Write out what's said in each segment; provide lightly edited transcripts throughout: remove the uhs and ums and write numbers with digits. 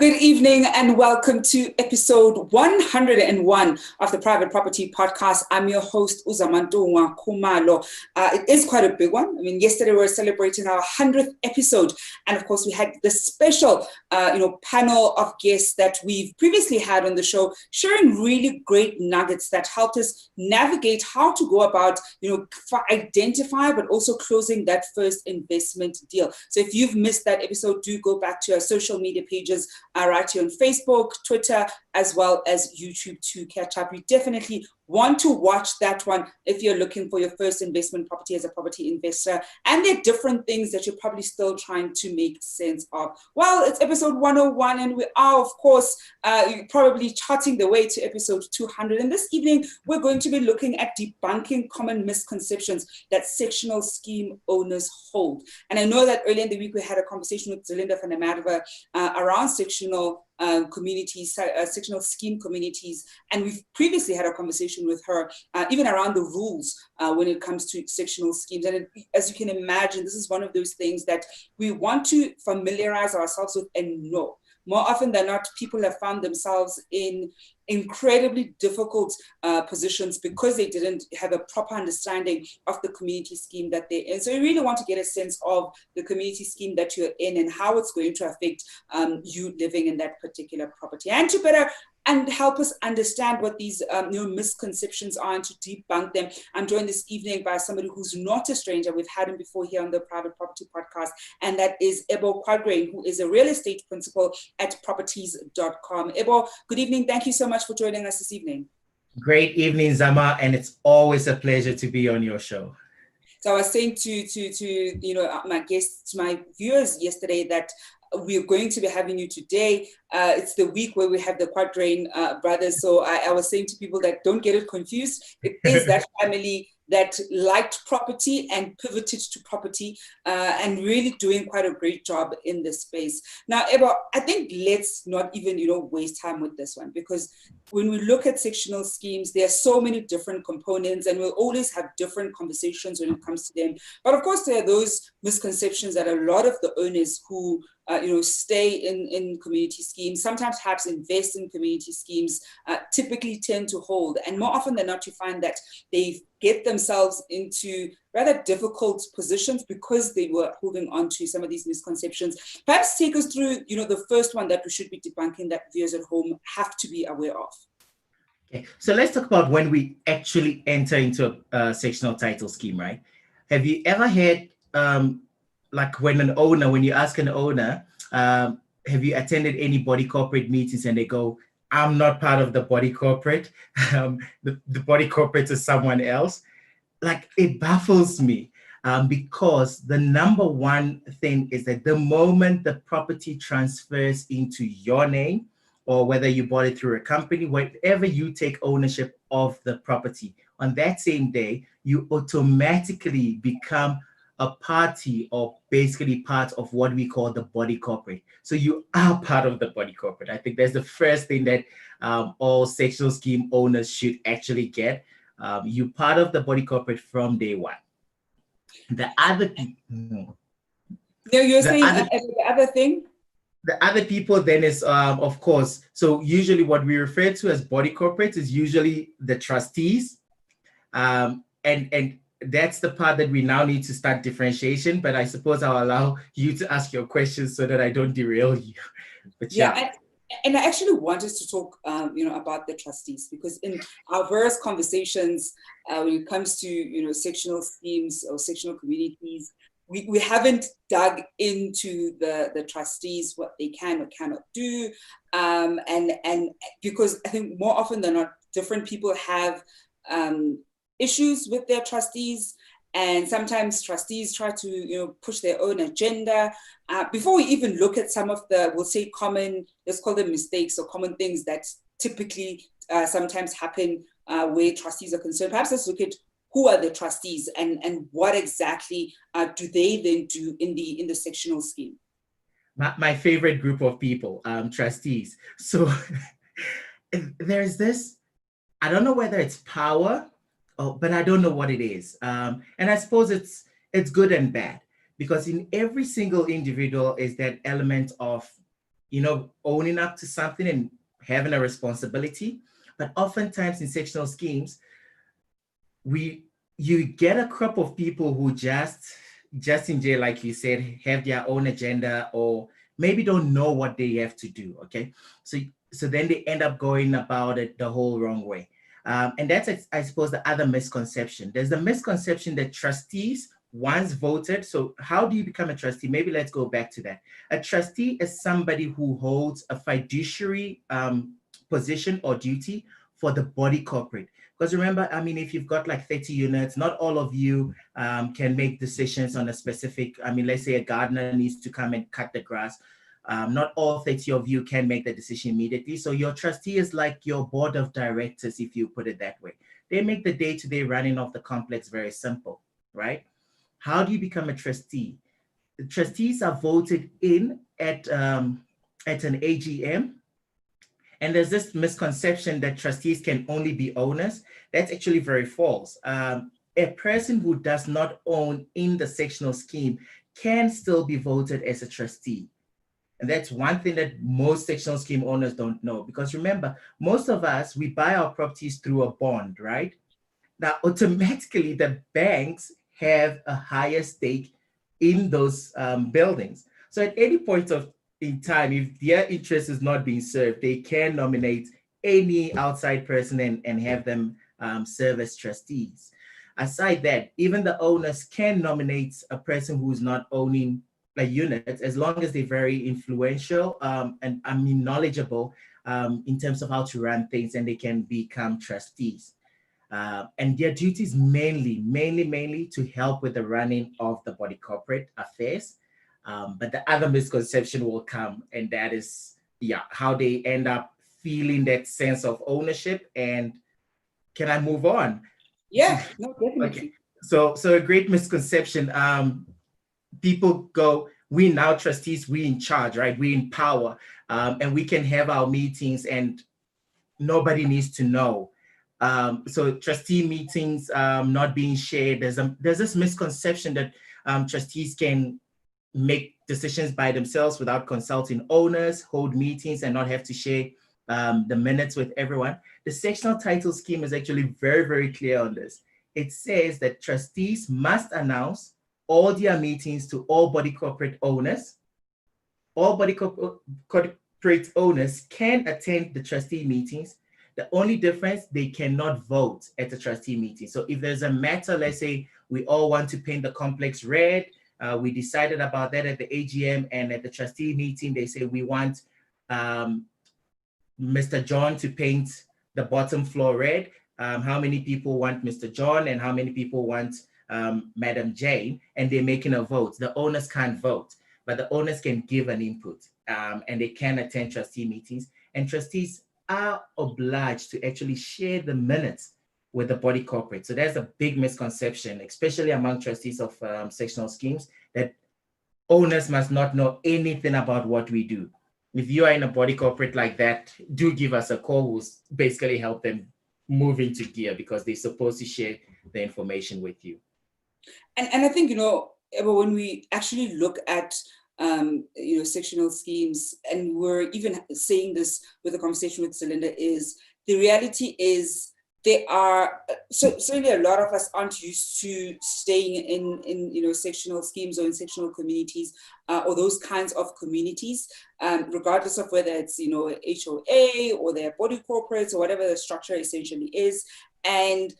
Good evening and welcome to episode 101 of the Private Property Podcast. I'm your host, Zama. It is quite a big one. I mean, yesterday we were celebrating our 100th episode. And of course, we had this special, panel of guests that we've previously had on the show, sharing really great nuggets that helped us navigate how to go about, identify, but also closing that first investment deal. So if you've missed that episode, do go back to our social media pages, right here on Facebook, Twitter, as well as YouTube to catch up. You definitely want to watch that one if you're looking for your first investment property as a property investor. And there are different things that you're probably still trying to make sense of. Well, it's episode 101, and we are, of course, probably charting the way to episode 200. And this evening, we're going to be looking at debunking common misconceptions that sectional scheme owners hold. And I know that earlier in the week, we had a conversation with Zelinda van der Merwe around sectional communities, sectional scheme communities, and we've previously had a conversation with her even around the rules when it comes to sectional schemes. And as you can imagine, this is one of those things that we want to familiarize ourselves with and know. More often than not, people have found themselves in incredibly difficult positions because they didn't have a proper understanding of the community scheme that they're in. So you really want to get a sense of the community scheme that you're in and how it's going to affect you living in that particular property. And to better and help us understand what these misconceptions are and to debunk them, I'm joined this evening by somebody who's not a stranger. We've had him before here on the Private Property Podcast, and that is Ebo Quagraine, who is a real estate principal at properties.com. Ebo, good evening. Thank you so much for joining us this evening. Great evening, Zama, and it's always a pleasure to be on your show. So I was saying to my guests, to my viewers yesterday, that we're going to be having you today. It's the week where we have the Quagraine brothers. So I was saying to people that don't get it confused. It is that family that liked property and pivoted to property and really doing quite a great job in this space. Now, Eba, I think let's not even, waste time with this one, because when we look at sectional schemes, there are so many different components and we'll always have different conversations when it comes to them. But of course, there are those misconceptions that a lot of the owners who stay in community schemes, sometimes perhaps invest in community schemes, typically tend to hold. And more often than not, you find that they get themselves into rather difficult positions because they were holding on to some of these misconceptions. Perhaps take us through, the first one that we should be debunking that viewers at home have to be aware of. Okay, so let's talk about when we actually enter into a sectional title scheme, right? Have you ever heard, like when you ask an owner, have you attended any body corporate meetings, and they go, I'm not part of the body corporate. The body corporate is someone else. Like, it baffles me because the number one thing is that the moment the property transfers into your name, or whether you bought it through a company, whenever you take ownership of the property, on that same day, you automatically become a party, or basically part of what we call the body corporate. So you are part of the body corporate. I think that's the first thing that all sectional scheme owners should actually get. You're part of the body corporate from day one. The other people. You're saying the other thing? The other people then is, of course, so usually what we refer to as body corporate is usually the trustees. And that's the part that we now need to start differentiation, but I suppose I'll allow you to ask your questions so that I don't derail you. But yeah. And I actually wanted to talk, about the trustees, because in our various conversations, when it comes to, sectional schemes or sectional communities, we haven't dug into the trustees, what they can or cannot do. And because I think more often than not, different people have issues with their trustees, and sometimes trustees try to push their own agenda. Before we even look at some of the, we'll say, common, let's call them mistakes or common things that typically sometimes happen where trustees are concerned, perhaps let's look at who are the trustees and what exactly do they then do in the sectional scheme. My favorite group of people, trustees. So there's this, I don't know whether it's power, but I don't know what it is. And I suppose it's good and bad, because in every single individual is that element of, owning up to something and having a responsibility. But oftentimes in sectional schemes, you get a crop of people who just in jail, like you said, have their own agenda or maybe don't know what they have to do. Okay, so then they end up going about it the whole wrong way. And that's, I suppose, the other misconception. There's the misconception that trustees once voted. So how do you become a trustee? Maybe let's go back to that. A trustee is somebody who holds a fiduciary position or duty for the body corporate. Because remember, I mean, if you've got like 30 units, not all of you can make decisions on a specific, I mean, let's say a gardener needs to come and cut the grass. Not all 30 of you can make the decision immediately. So your trustee is like your board of directors, if you put it that way. They make the day-to-day running of the complex very simple, right? How do you become a trustee? The trustees are voted in at an AGM. And there's this misconception that trustees can only be owners. That's actually very false. A person who does not own in the sectional scheme can still be voted as a trustee. And that's one thing that most sectional scheme owners don't know. Because remember, most of us, we buy our properties through a bond, right? Now, automatically, the banks have a higher stake in those buildings. So at any point in time, if their interest is not being served, they can nominate any outside person and have them serve as trustees. Aside that, even the owners can nominate a person who's not owning a unit, as long as they're very influential and I mean knowledgeable in terms of how to run things, and they can become trustees. And their duties mainly to help with the running of the body corporate affairs. But the other misconception will come, and that is, how they end up feeling that sense of ownership. And can I move on? Yeah, no, definitely. Okay. So a great misconception. People go, we now trustees, we in charge, right? We in power, and we can have our meetings and nobody needs to know. So trustee meetings not being shared. There's this misconception that trustees can make decisions by themselves without consulting owners, hold meetings, and not have to share the minutes with everyone. The sectional title scheme is actually very, very clear on this. It says that trustees must announce all their meetings to all body corporate owners. All body corporate owners can attend the trustee meetings. The only difference, they cannot vote at the trustee meeting. So if there's a matter, let's say we all want to paint the complex red, we decided about that at the AGM, and at the trustee meeting, they say we want Mr. John to paint the bottom floor red. How many people want Mr. John and how many people want Madam Jane? And they're making a vote. The owners can't vote, but the owners can give an input and they can attend trustee meetings. And trustees are obliged to actually share the minutes with the body corporate. So there's a big misconception, especially among trustees of sectional schemes, that owners must not know anything about what we do. If you are in a body corporate like that, do give us a call. We'll basically help them move into gear, because they're supposed to share the information with you. And I think, when we actually look at sectional schemes, and we're even saying this with the conversation with Celinda, is the reality is there are certainly a lot of us aren't used to staying in sectional schemes or in sectional communities or those kinds of communities, regardless of whether it's HOA or their body corporates or whatever the structure essentially is. And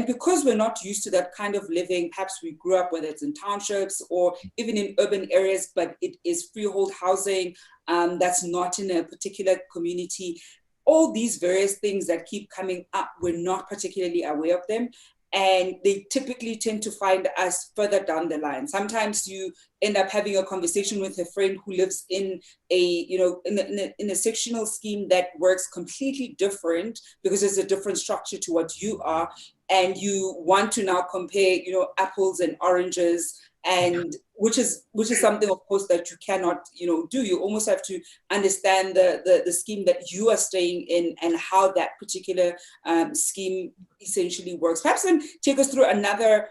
because we're not used to that kind of living, perhaps we grew up, whether it's in townships or even in urban areas, but it is freehold housing that's not in a particular community. All these various things that keep coming up, we're not particularly aware of them. And they typically tend to find us further down the line. Sometimes you end up having a conversation with a friend who lives in a sectional scheme that works completely different, because there's a different structure to what you are. And you want to now compare, apples and oranges, and which is something, of course, that you cannot, do. You almost have to understand the scheme that you are staying in and how that particular scheme essentially works. Perhaps then take us through another,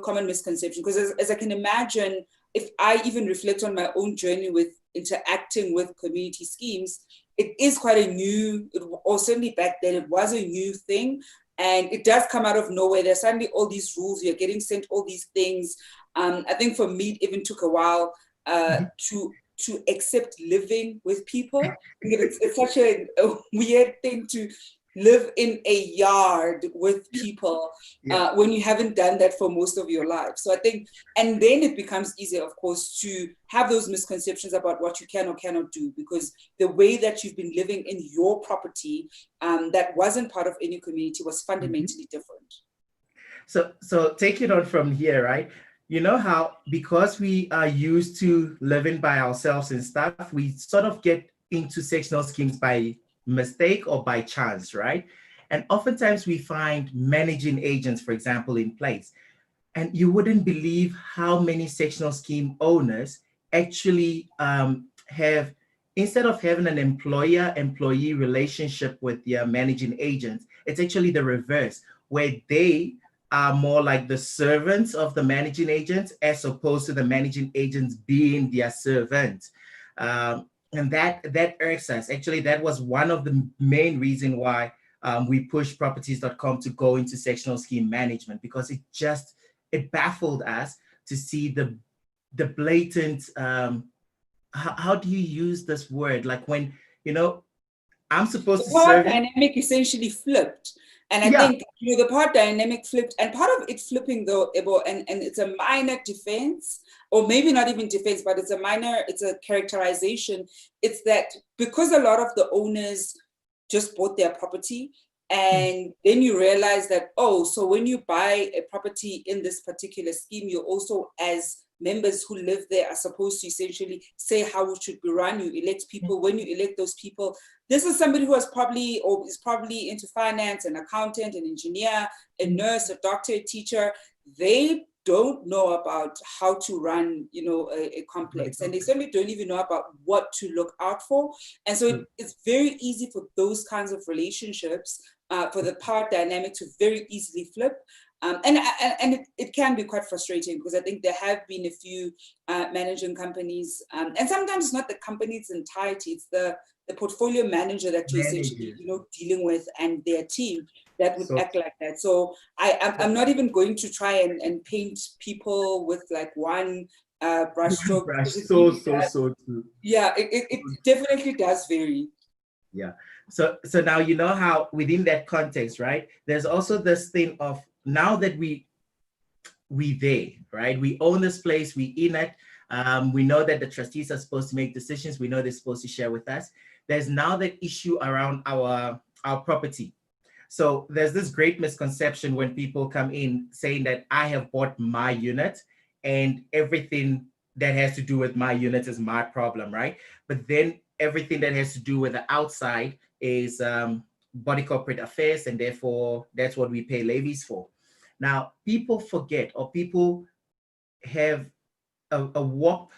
common misconception, because as I can imagine, if I even reflect on my own journey with interacting with community schemes, it is quite a new, or certainly back then it was a new thing. And it does come out of nowhere. There's suddenly all these rules, you're getting sent all these things. I think for me, it even took a while to accept living with people. It's such a weird thing to live in a yard with people when you haven't done that for most of your life. So I think, and then it becomes easier, of course, to have those misconceptions about what you can or cannot do, because the way that you've been living in your property that wasn't part of any community was fundamentally different. So take it on from here, right? You know how, because we are used to living by ourselves and stuff, we sort of get into sectional schemes by mistake or by chance, right? And oftentimes we find managing agents, for example, in place. And you wouldn't believe how many sectional scheme owners actually have, instead of having an employer-employee relationship with their managing agents, it's actually the reverse, where they are more like the servants of the managing agents as opposed to the managing agents being their servant. And that irks us. Actually, that was one of the main reasons why we pushed properties.com to go into sectional scheme management, because it baffled us to see the blatant, how do you use this word? Like when, I'm supposed to serve. The dynamic essentially flipped. And I think, the power dynamic flipped, and part of it flipping though, Ebo, and it's a minor defense, or maybe not even defense, but it's a characterization. It's that because a lot of the owners just bought their property, and then you realize that, so when you buy a property in this particular scheme, you also, as members who live there, are supposed to essentially say how it should be run. You elect people. When you elect those people, this is somebody who is probably into finance, an accountant, an engineer, a nurse, a doctor, a teacher. They don't know about how to run, a complex, and they certainly don't even know about what to look out for. And so it's very easy for those kinds of relationships, for the power dynamic to very easily flip. And it can be quite frustrating, because I think there have been a few managing companies, and sometimes it's not the company's entirety, it's the portfolio manager that you're essentially dealing with, and their team that would act like that. So I'm not even going to try and paint people with like one brushstroke. So true. Yeah, it definitely does vary. Yeah. So now you know how within that context, right? There's also this thing of, now that we there, right? We own this place, we in it. We know that the trustees are supposed to make decisions. We know they're supposed to share with us. There's now that issue around our property. So there's this great misconception when people come in saying that I have bought my unit and everything that has to do with my unit is my problem, right? But then everything that has to do with the outside is body corporate affairs, and therefore that's what we pay levies for. Now, people forget, or people have a warped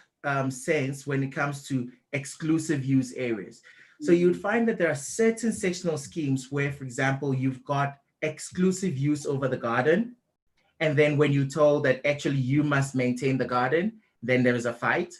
sense when it comes to exclusive use areas. So you'd find that there are certain sectional schemes where, for example, you've got exclusive use over the garden, and then when you're told that actually you must maintain the garden, then there is a fight.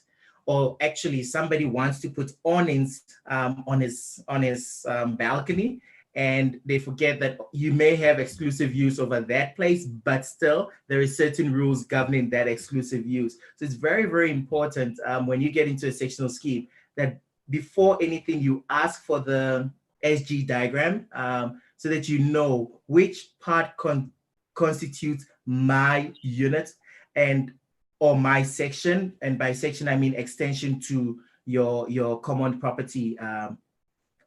Or actually somebody wants to put awnings on his balcony, and they forget that you may have exclusive use over that place, but still there is certain rules governing that exclusive use. So it's very, very important when you get into a sectional scheme that before anything you ask for the SG diagram, so that you know which part constitutes my unit or my section, and by section I mean extension to your common property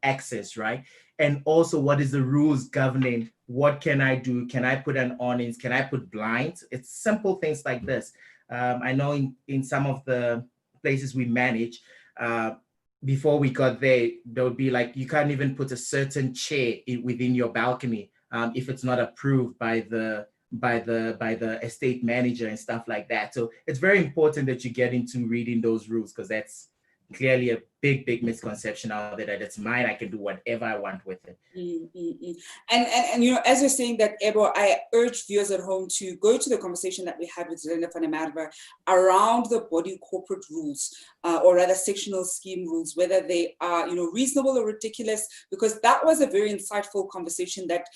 access, right? And also, what is the rules governing what can I do? Can I put an awnings? Can I put blinds? It's simple things like this. I know in some of the places we manage, before we got there would be like, you can't even put a certain chair within your balcony if it's not approved by the estate manager and stuff like that. So it's very important that you get into reading those rules, because clearly a big misconception out there that it's mine, I can do whatever I want with it. And you know, as you're saying that, Ebo, I urge viewers at home to go to the conversation that we had with Linda van der Merwe around the body corporate rules, or rather sectional scheme rules, whether they are, you know, reasonable or ridiculous, because that was a very insightful conversation that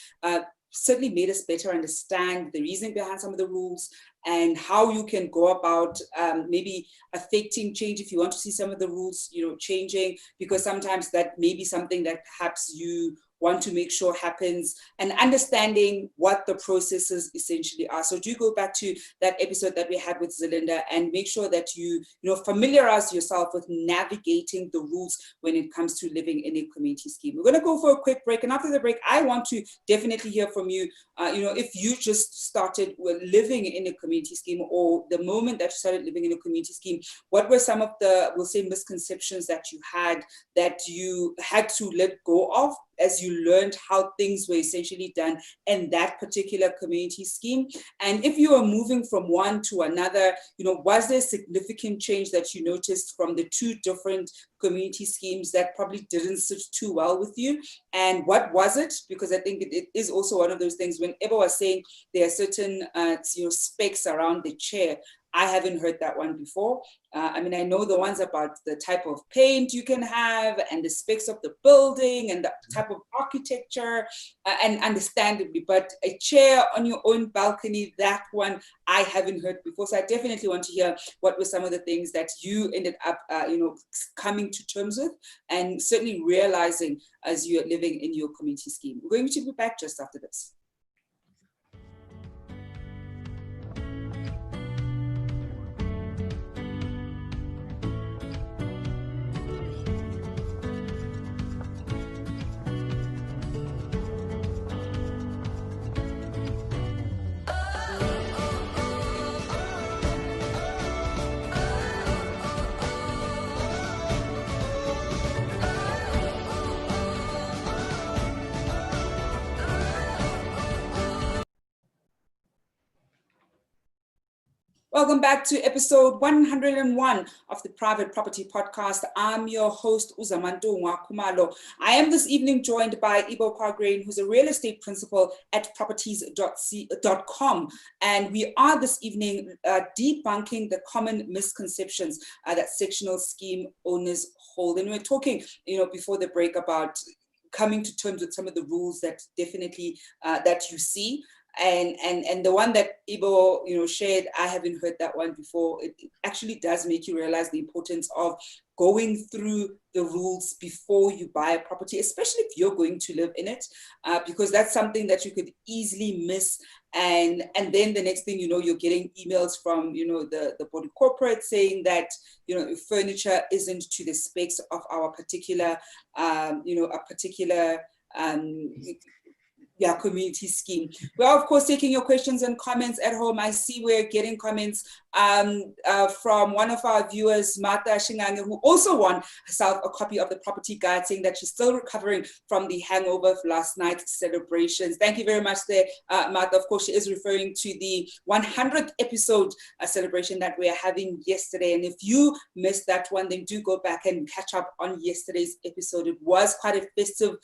certainly made us better understand the reasoning behind some of the rules and how you can go about maybe affecting change if you want to see some of the rules, you know, changing, because sometimes that may be something that perhaps you want to make sure happens, and understanding what the processes essentially are. So do go back to that episode that we had with Zelinda and make sure that you familiarize yourself with navigating the rules when it comes to living in a community scheme. We're going to go for a quick break, and after the break, I want to definitely hear from you. If you just started living in a community scheme, or the moment that you started living in a community scheme, what were some of the, we'll say, misconceptions that you had to let go of as you learned how things were essentially done in that particular community scheme? And if you are moving from one to another, was there significant change that you noticed from the two different community schemes that probably didn't sit too well with you? And what was it? Because I think it is also one of those things, when Ebo was saying there are certain specs around the chair, I haven't heard that one before. I know the ones about the type of paint you can have and the specs of the building and the type of architecture, and understandably, but a chair on your own balcony, that one I haven't heard before. So I definitely want to hear what were some of the things that you ended up, coming to terms with and certainly realizing as you're living in your community scheme. We're going to be back just after this. Welcome back to episode 101 of the Private Property Podcast. I'm your host, Zama Khumalo. I am this evening joined by Ebo Quagraine, who's a real estate principal at properties.com. And we are this evening debunking the common misconceptions that sectional scheme owners hold. And we're talking, before the break about coming to terms with some of the rules that definitely that you see. And the one that Ebo, shared, I haven't heard that one before. It actually does make you realize the importance of going through the rules before you buy a property, especially if you're going to live in it, because that's something that you could easily miss. And then the next thing you're getting emails from, the body corporate saying that, furniture isn't to the specs of our particular, community scheme. We're of course taking your questions and comments at home. I see we're getting comments from one of our viewers, Martha Shingange, who also won herself a copy of the property guide, saying that she's still recovering from the hangover of last night's celebrations. Thank you very much there, Martha. Of course, she is referring to the 100th episode celebration that we are having yesterday. And if you missed that one, then do go back and catch up on yesterday's episode. It was quite a festive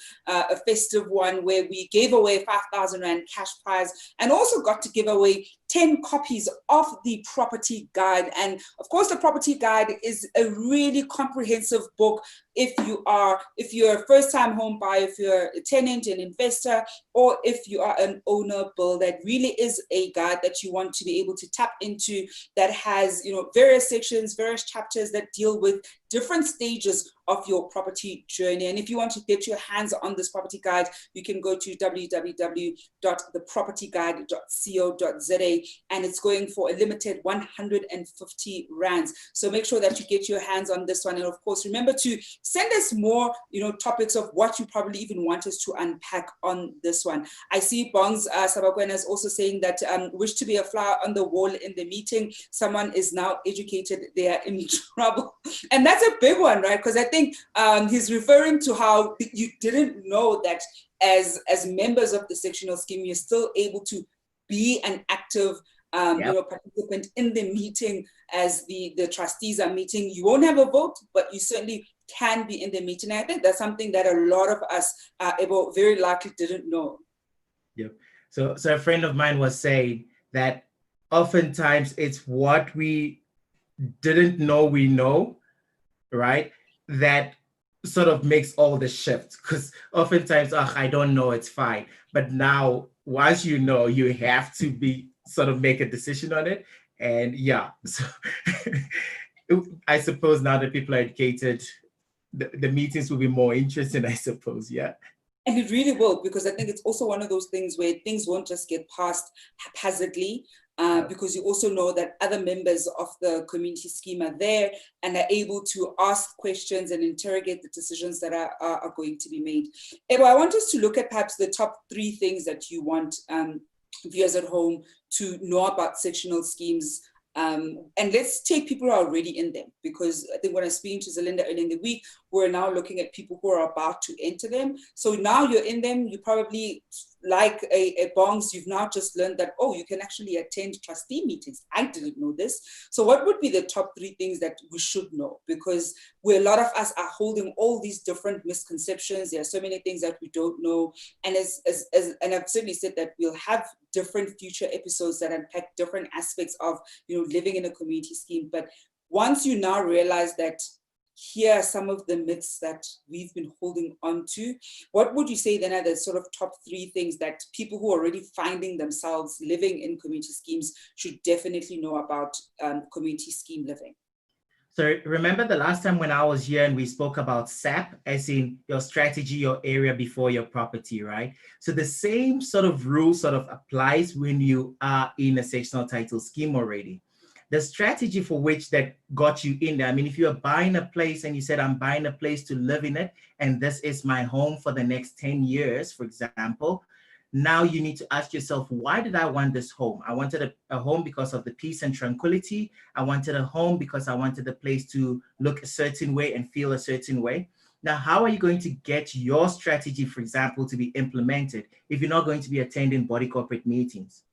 one where we gave away 5,000 Rand cash prize and also got to give away 10 copies of the property guide. And of course, the property guide is a really comprehensive book if you're a first-time home buyer, if you're a tenant, an investor, or if you are an owner builder. That really is a guide that you want to be able to tap into, that has various sections, various chapters that deal with different stages of your property journey. And if you want to get your hands on this property guide, you can go to www.thepropertyguide.co.za, and it's going for a limited 150 rands. So make sure that you get your hands on this one. And of course, remember to send us more, topics of what you probably even want us to unpack on this one. I see Bongs Sabakwena is also saying that wish to be a flower on the wall in the meeting. Someone is now educated, they are in trouble. And that's a big one, right? Because I think he's referring to how you didn't know that as members of the sectional scheme, you're still able to be an active participant in the meeting as the trustees are meeting. You won't have a vote, but you certainly can be in the meeting. I think that's something that a lot of us, very likely didn't know. Yep. So a friend of mine was saying that oftentimes it's what we didn't know we know, right? That sort of makes all the shift, because oftentimes, I don't know, it's fine. But now, once you know, you have to be sort of make a decision on it. And yeah, so I suppose now that people are educated, the meetings will be more interesting, I suppose. Yeah. And it really will, because I think it's also one of those things where things won't just get passed haphazardly, because you also know that other members of the community scheme are there and are able to ask questions and interrogate the decisions that are going to be made. Ebo, I want us to look at perhaps the top 3 things that you want viewers at home to know about sectional schemes. And let's take people who are already in them, because I think when I was speaking to Zelinda earlier in the week, we're now looking at people who are about to enter them. So now you're in them, you probably, like a bongs, you've now just learned that, oh, you can actually attend trustee meetings. I didn't know this. So what would be the top 3 things that we should know? Because a lot of us are holding all these different misconceptions. There are so many things that we don't know. And and I've certainly said that we'll have different future episodes that unpack different aspects of, living in a community scheme. But once you now realize that here are some of the myths that we've been holding on to, what would you say then are the sort of top 3 things that people who are already finding themselves living in community schemes should definitely know about community scheme living? So remember the last time when I was here and we spoke about SAP, as in your strategy, your area before your property, right? So the same sort of rule sort of applies when you are in a sectional title scheme already. The strategy for which that got you in there, I mean, if you are buying a place and you said, I'm buying a place to live in it, and this is my home for the next 10 years, for example, now you need to ask yourself, why did I want this home? I wanted a home because of the peace and tranquility. I wanted a home because I wanted the place to look a certain way and feel a certain way. Now, how are you going to get your strategy, for example, to be implemented if you're not going to be attending body corporate meetings?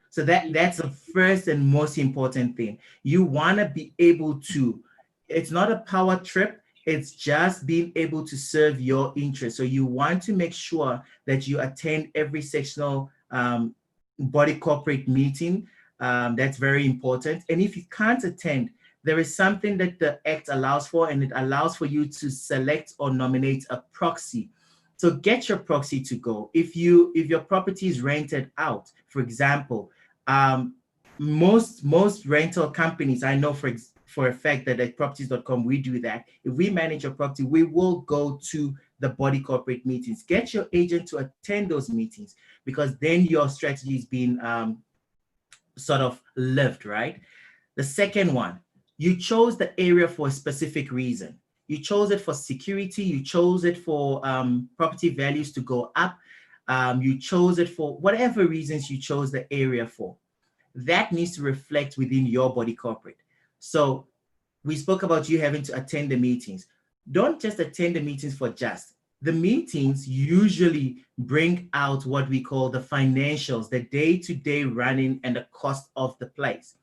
So that's the first and most important thing. You want to be able to, it's not a power trip, it's just being able to serve your interests. So you want to make sure that you attend every sectional body corporate meeting. That's very important. And if you can't attend, there is something that the Act allows for, and it allows for you to select or nominate a proxy. So get your proxy to go. If your property is rented out, for example, most rental companies, I know for a fact that at properties.com, we do that. If we manage your property, we will go to the body corporate meetings. Get your agent to attend those meetings, because then your strategy is being sort of lived, right? The second one, you chose the area for a specific reason. You chose it for security. You chose it for property values to go up. You chose it for whatever reasons you chose the area for. That needs to reflect within your body corporate. So we spoke about you having to attend the meetings. Don't just attend the meetings for just. The meetings usually bring out what we call the financials, the day-to-day running and the cost of the place.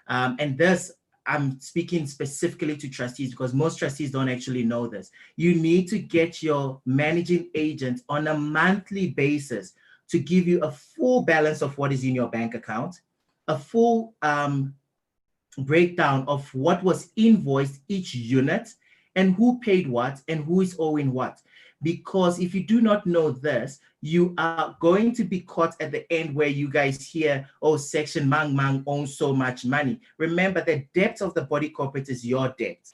And this, I'm speaking specifically to trustees, because most trustees don't actually know this. You need to get your managing agent on a monthly basis to give you a full balance of what is in your bank account, a full breakdown of what was invoiced each unit and who paid what and who is owing what. Because if you do not know this, you are going to be caught at the end where you guys hear, oh, section Mang Mang owns so much money. Remember, the debt of the body corporate is your debt,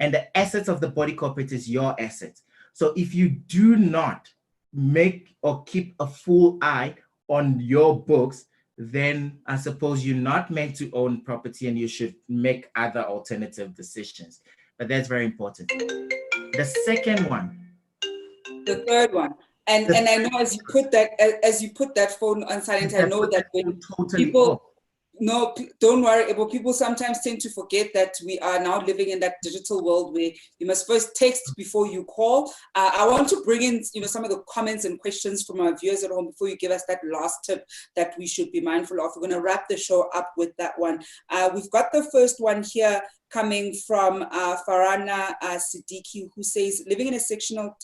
and the assets of the body corporate is your assets. So if you do not make or keep a full eye on your books, then I suppose you're not meant to own property and you should make other alternative decisions. But that's very important. The second one. The third one. And I know as you put that phone on silent, I know that when totally people off. No, don't worry, Ebo. People sometimes tend to forget that we are now living in that digital world where you must first text before you call. I want to bring in, some of the comments and questions from our viewers at home before you give us that last tip that we should be mindful of. We're going to wrap the show up with that one. We've got the first one here coming from Farana Siddiqui, who says, living in a sectional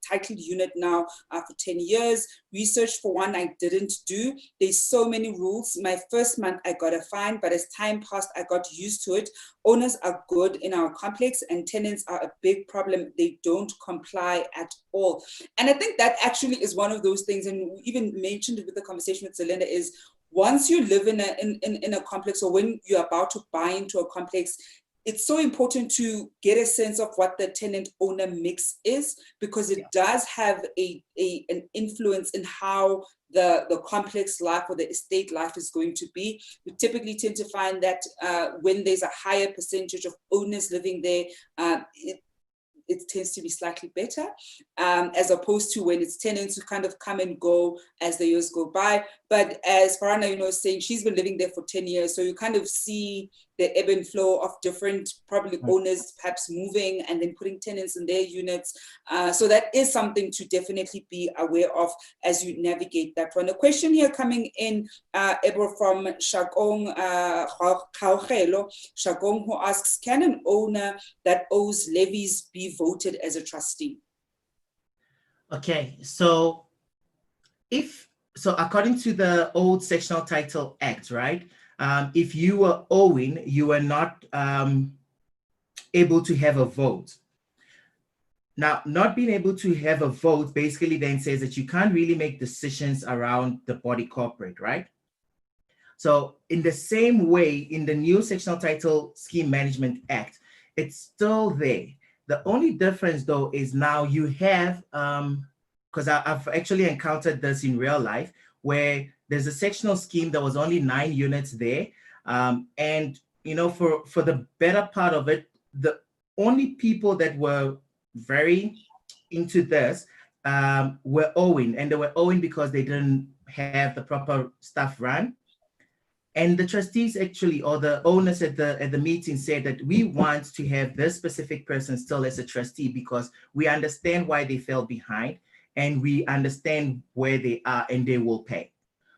titled unit now for 10 years. Research for one I didn't do. There's so many rules. My first month I got a fine, but as time passed, I got used to it. Owners are good in our complex and tenants are a big problem. They don't comply at all. And I think that actually is one of those things, and we even mentioned it with the conversation with Zelinda, is once you live in a complex, or when you're about to buy into a complex, it's so important to get a sense of what the tenant owner mix is, because it does have an influence in how the complex life or the estate life is going to be. We typically tend to find that when there's a higher percentage of owners living there, it tends to be slightly better, as opposed to when it's tenants who kind of come and go as the years go by. But as Farana, is saying, she's been living there for 10 years. So you kind of see the ebb and flow of different probably owners perhaps moving and then putting tenants in their units. So that is something to definitely be aware of as you navigate that one. A question here coming in, Ebo, from Shagong Kaugelo, Shagong, who asks, can an owner that owes levies be voted as a trustee? Okay, so according to the old Sectional Title Act, right? If you were owing, you were not able to have a vote. Now, not being able to have a vote basically then says that you can't really make decisions around the body corporate, right? So in the same way, in the new Sectional Title Scheme Management Act, it's still there. The only difference though is now you have, because I've actually encountered this in real life, where there's a sectional scheme that was only 9 units there. And, for the better part of it, the only people that were very into this were owing, and they were owing because they didn't have the proper stuff run. And the trustees actually, or the owners at the meeting, said that we want to have this specific person still as a trustee because we understand why they fell behind and we understand where they are and they will pay.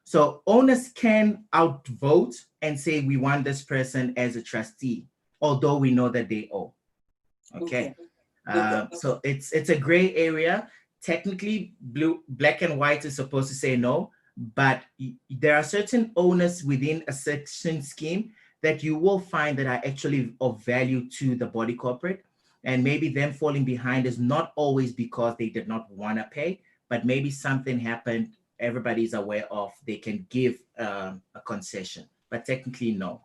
So owners can outvote and say we want this person as a trustee, although we know that they owe. Okay. So it's a gray area. Technically, black and white is supposed to say no, but there are certain owners within a section scheme that you will find that are actually of value to the body corporate. And maybe them falling behind is not always because they did not want to pay, but maybe something happened everybody's aware of. They can give a concession, but technically no.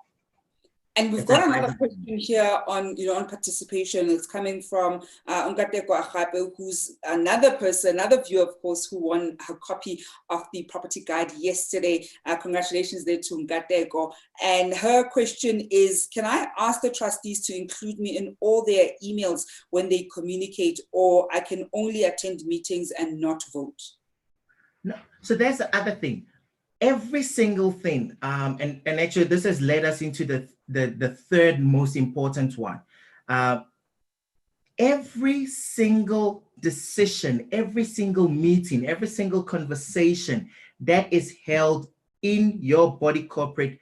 And we've got another question here on, on participation. It's coming from Nkateko Agape, who's another viewer, of course, who won her copy of the property guide yesterday. Congratulations there to Nkateko. And her question is, can I ask the trustees to include me in all their emails when they communicate, or I can only attend meetings and not vote? No. So that's the other thing. Every single thing, and actually this has led us into the third most important one. Every single decision, every single meeting, every single conversation that is held in your body corporate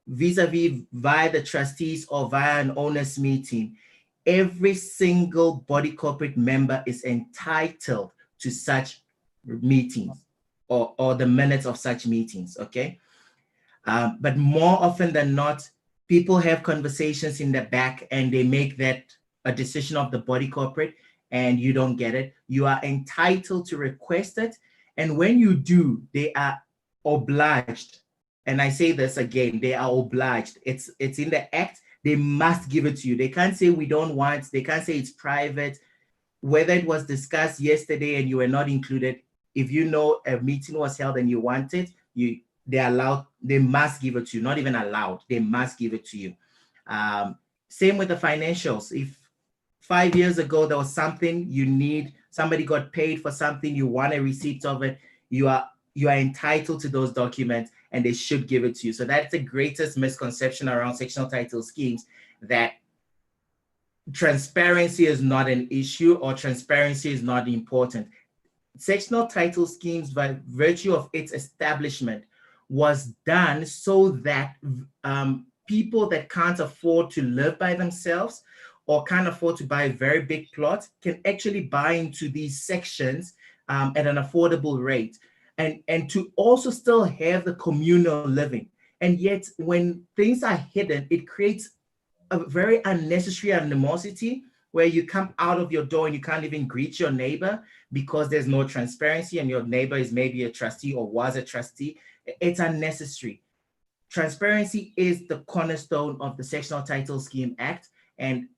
vis-a-vis via the trustees or via an owners meeting, every single body corporate member is entitled to such meetings or the minutes of such meetings, okay? But more often than not, people have conversations in the back and they make that a decision of the body corporate and you don't get it. You are entitled to request it. And when you do, they are obliged. And I say this again, they are obliged. It's in the act. They must give it to you. They can't say we don't want, they can't say it's private. Whether it was discussed yesterday and you were not included, if you know a meeting was held and you want it, they must give it to you. Not even allowed, they must give it to you. Same with the financials. If 5 years ago there was something you need, somebody got paid for something, you want a receipt of it, you are entitled to those documents. and they should give it to you. So that's the greatest misconception around sectional title schemes, that transparency is not an issue or transparency is not important. Sectional title schemes, by virtue of its establishment, was done so that people that can't afford to live by themselves or can't afford to buy a very big plot can actually buy into these sections at an affordable rate, and to also still have the communal living. And yet when things are hidden, it creates a very unnecessary animosity where you come out of your door and you can't even greet your neighbor because there's no transparency, and your neighbor is maybe a trustee or was a trustee. It's unnecessary. Transparency is the cornerstone of the Sectional Title Scheme Act, and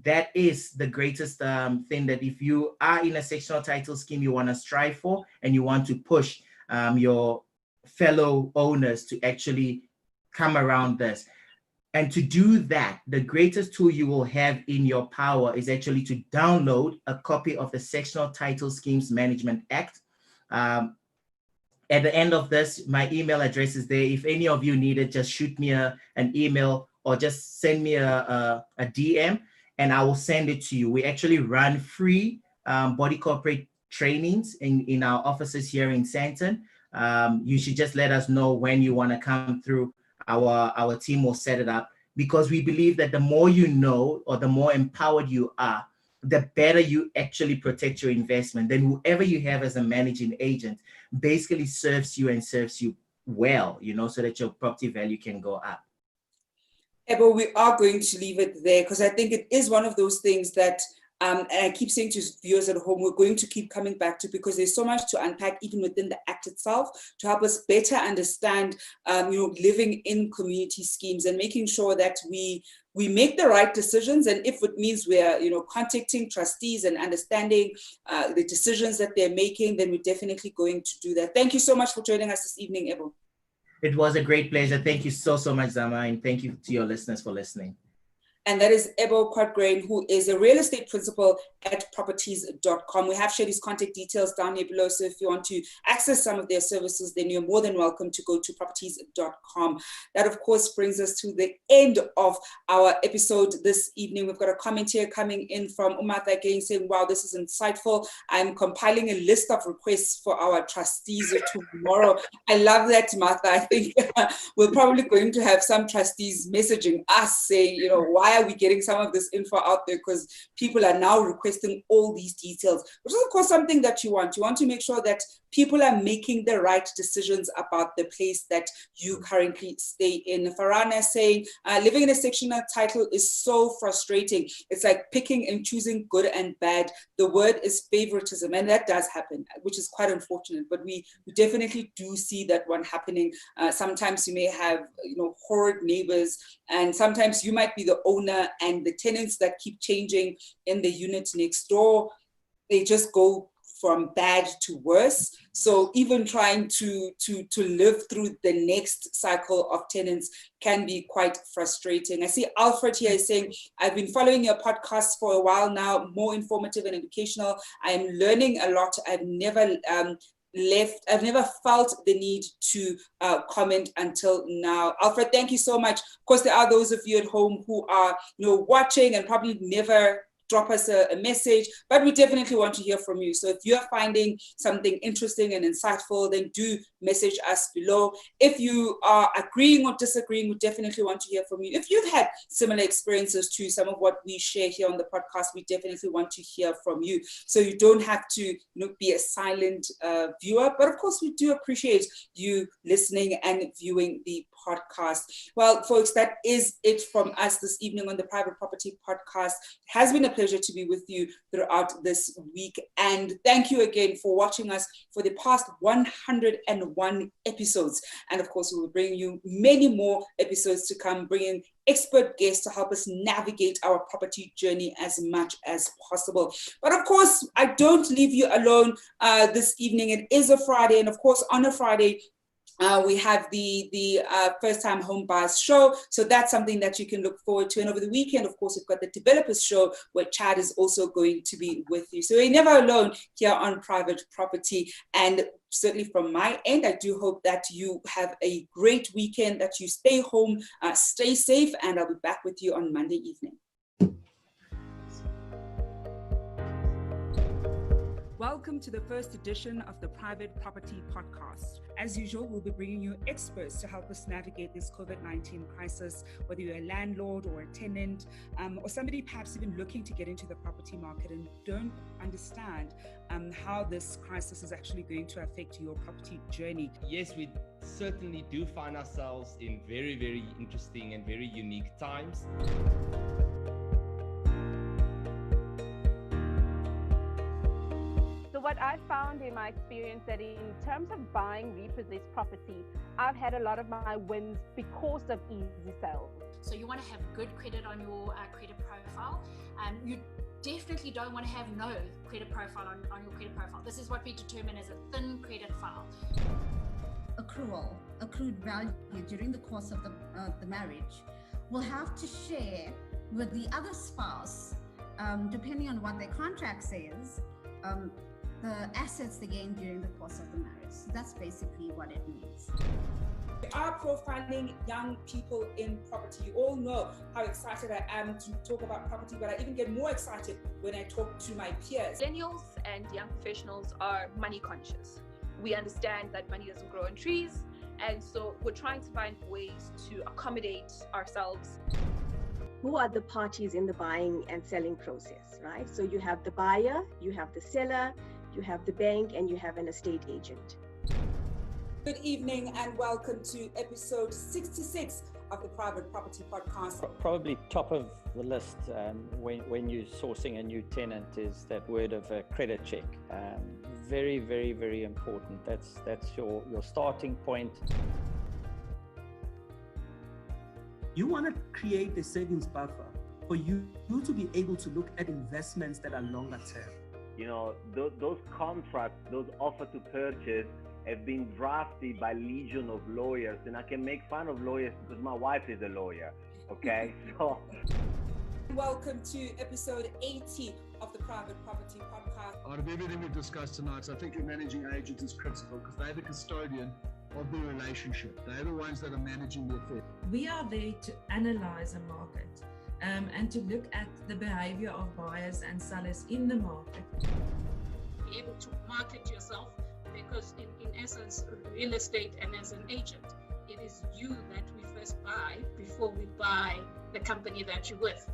that is the greatest thing that if you are in a sectional title scheme, you want to strive for, and you want to push your fellow owners to actually come around this. And to do that, the greatest tool you will have in your power is actually to download a copy of the Sectional Title Schemes Management Act. At the end of this, my email address is there. If any of you need it, just shoot me an email or just send me a DM, and I will send it to you. We actually run free body corporate trainings in our offices here in Sandton. You should just let us know when you want to come through. Our team will set it up, because we believe that the more you know, or the more empowered you are, the better you actually protect your investment. Then whoever you have as a managing agent basically serves you and serves you well, so that your property value can go up. Ebo, we are going to leave it there, because I think it is one of those things that, and I keep saying to viewers at home, we're going to keep coming back to, because there's so much to unpack even within the Act itself to help us better understand, living in community schemes and making sure that we make the right decisions. And if it means we're, contacting trustees and understanding the decisions that they're making, then we're definitely going to do that. Thank you so much for joining us this evening, Ebo. It was a great pleasure. Thank you so much, Zama, and thank you to your listeners for listening. And that is Ebo Quagraine, who is a real estate principal at properties.com. We have shared his contact details down here below. So if you want to access some of their services, then you're more than welcome to go to properties.com. That, of course, brings us to the end of our episode this evening. We've got a comment here coming in from Umatha again saying, wow, this is insightful. I'm compiling a list of requests for our trustees tomorrow. I love that, Martha. I think we're probably going to have some trustees messaging us saying, why are we getting some of this info out there? Because people are now requesting all these details, which is of course something that you want. You want to make sure that people are making the right decisions about the place that you currently stay in. Farana is saying, living in a sectional title is so frustrating. It's like picking and choosing good and bad. The word is favoritism, and that does happen, which is quite unfortunate, but we definitely do see that one happening. Sometimes you may have, horrid neighbors, and sometimes you might be the owner, and the tenants that keep changing in the unit next door, they just go from bad to worse. So even trying to live through the next cycle of tenants can be quite frustrating. I see Alfred here is saying, I've been following your podcast for a while now, more informative and educational. I am learning a lot. I've never felt the need to comment until now. Alfred, thank you so much. Of course, there are those of you at home who are watching and probably never drop us a message, but we definitely want to hear from you. So if you're finding something interesting and insightful, then do message us below. If you are agreeing or disagreeing, we definitely want to hear from you. If you've had similar experiences to some of what we share here on the podcast, we definitely want to hear from you. So you don't have to be a silent viewer, but of course we do appreciate you listening and viewing the podcast. Well, folks, that is it from us this evening on the Private Property Podcast. It has been a pleasure to be with you throughout this week. And thank you again for watching us for the past 101 episodes. And of course, we will bring you many more episodes to come, bringing expert guests to help us navigate our property journey as much as possible. But of course, I don't leave you alone this evening. It is a Friday. And of course, on a Friday, We have the first time home buyers show. So that's something that you can look forward to. And over the weekend, of course, we've got the developers show where Chad is also going to be with you. So you're never alone here on Private Property. And certainly from my end, I do hope that you have a great weekend, that you stay home, stay safe, and I'll be back with you on Monday evening. Welcome to the first edition of the Private Property Podcast. As usual, we'll be bringing you experts to help us navigate this COVID-19 crisis, whether you're a landlord or a tenant, or somebody perhaps even looking to get into the property market and don't understand how this crisis is actually going to affect your property journey. Yes, we certainly do find ourselves in very, very interesting and very unique times. So what I found in my experience that in terms of buying repossessed property, I've had a lot of my wins because of easy sales. So you want to have good credit on your credit profile. You definitely don't want to have no credit profile on your credit profile. This is what we determine as a thin credit file. Accrued value during the course of the marriage will have to share with the other spouse, depending on what their contract says, the assets they gain during the course of the marriage. So that's basically what it means. We are profiling young people in property. You all know how excited I am to talk about property, but I even get more excited when I talk to my peers. Millennials and young professionals are money conscious. We understand that money doesn't grow on trees, and so we're trying to find ways to accommodate ourselves. Who are the parties in the buying and selling process, right? So you have the buyer, you have the seller, you have the bank, and you have an estate agent. Good evening and welcome to episode 66 of the Private Property Podcast. Probably top of the list when you're sourcing a new tenant is that word of a credit check. Very, very, very important. That's your starting point. You want to create a savings buffer for you to be able to look at investments that are longer term. You know, those contracts, those offer to purchase have been drafted by legion of lawyers, and I can make fun of lawyers because my wife is a lawyer, okay? So. Welcome to episode 80 of the Private Property Podcast. Out of everything we've discussed tonight, I think your managing agent is critical because they're the custodian of the relationship. They're the ones that are managing the affair. We are there to analyze a market and to look at the behavior of buyers and sellers in the market. Be able to market yourself because in essence, real estate and as an agent, it is you that we first buy before we buy the company that you're with.